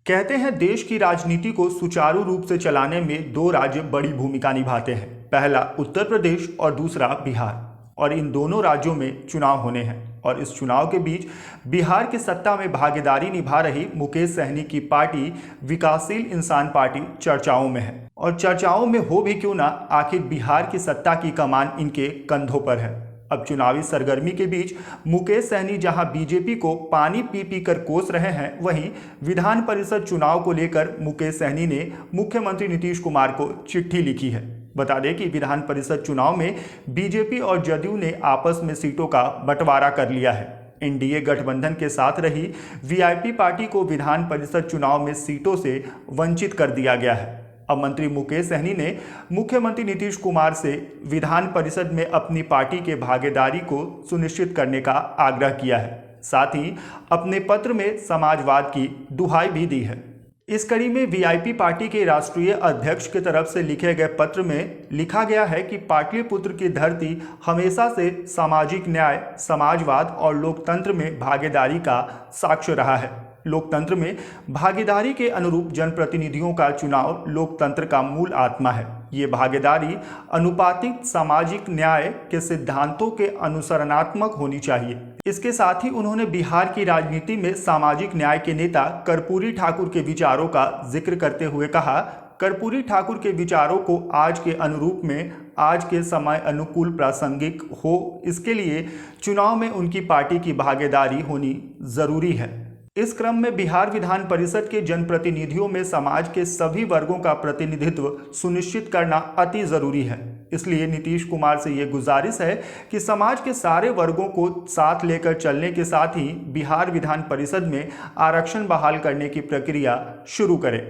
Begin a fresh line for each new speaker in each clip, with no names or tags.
कहते हैं देश की राजनीति को सुचारू रूप से चलाने में दो राज्य बड़ी भूमिका निभाते हैं। पहला उत्तर प्रदेश और दूसरा बिहार। और इन दोनों राज्यों में चुनाव होने हैं और इस चुनाव के बीच बिहार की सत्ता में भागीदारी निभा रही मुकेश सहनी की पार्टी विकासशील इंसान पार्टी चर्चाओं में है। और चर्चाओं में हो भी क्यों ना, आखिर बिहार की सत्ता की कमान इनके कंधों पर है। अब चुनावी सरगर्मी के बीच मुकेश सहनी जहां बीजेपी को पानी पी पी कर कोस रहे हैं, वहीं विधान परिषद चुनाव को लेकर मुकेश सहनी ने मुख्यमंत्री नीतीश कुमार को चिट्ठी लिखी है। बता दें कि विधान परिषद चुनाव में बीजेपी और जदयू ने आपस में सीटों का बंटवारा कर लिया है। एनडीए गठबंधन के साथ रही वीआईपी पार्टी को विधान परिषद चुनाव में सीटों से वंचित कर दिया गया है। अब मंत्री मुकेश सहनी ने मुख्यमंत्री नीतीश कुमार से विधान परिषद में अपनी पार्टी के भागीदारी को सुनिश्चित करने का आग्रह किया है। साथ ही अपने पत्र में समाजवाद की दुहाई भी दी है। इस कड़ी में वीआईपी पार्टी के राष्ट्रीय अध्यक्ष की तरफ से लिखे गए पत्र में लिखा गया है कि पाटलिपुत्र की धरती हमेशा से सामाजिक न्याय, समाजवाद और लोकतंत्र में भागीदारी का साक्ष्य रहा है। लोकतंत्र में भागीदारी के अनुरूप जनप्रतिनिधियों का चुनाव लोकतंत्र का मूल आत्मा है। ये भागीदारी अनुपातिक सामाजिक न्याय के सिद्धांतों के अनुसरणात्मक होनी चाहिए। इसके साथ ही उन्होंने बिहार की राजनीति में सामाजिक न्याय के नेता कर्पूरी ठाकुर के विचारों का जिक्र करते हुए कहा, कर्पूरी ठाकुर के विचारों को आज के अनुरूप में, आज के समय अनुकूल प्रासंगिक हो, इसके लिए चुनाव में उनकी पार्टी की भागीदारी होनी जरूरी है। इस क्रम में बिहार विधान परिषद के जनप्रतिनिधियों में समाज के सभी वर्गों का प्रतिनिधित्व सुनिश्चित करना अति जरूरी है। इसलिए नीतीश कुमार से ये गुजारिश है कि समाज के सारे वर्गों को साथ लेकर चलने के साथ ही बिहार विधान परिषद में आरक्षण बहाल करने की प्रक्रिया शुरू करें।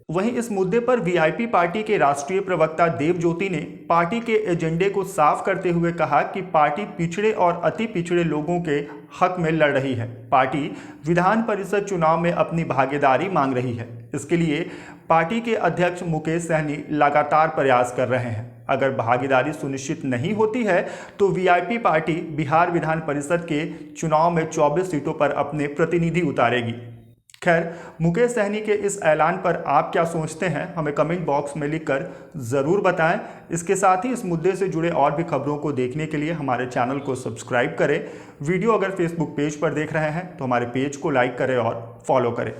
वहीं इस मुद्दे पर वीआईपी पार्टी के राष्ट्रीय प्रवक्ता देव ज्योति ने पार्टी के एजेंडे को साफ करते हुए कहा कि पार्टी पिछड़े और अति पिछड़े लोगों के हक में लड़ रही है। पार्टी विधान परिषद चुनाव में अपनी भागीदारी मांग रही है। इसके लिए पार्टी के अध्यक्ष मुकेश सहनी लगातार प्रयास कर रहे हैं। अगर भागीदारी सुनिश्चित नहीं होती है तो वीआईपी पार्टी बिहार विधान परिषद के चुनाव में 24 सीटों पर अपने प्रतिनिधि उतारेगी। खैर, मुकेश सहनी के इस ऐलान पर आप क्या सोचते हैं, हमें कमेंट बॉक्स में लिखकर ज़रूर बताएं। इसके साथ ही इस मुद्दे से जुड़े और भी खबरों को देखने के लिए हमारे चैनल को सब्सक्राइब करें। वीडियो अगर फेसबुक पेज पर देख रहे हैं तो हमारे पेज को लाइक करें और फॉलो करें।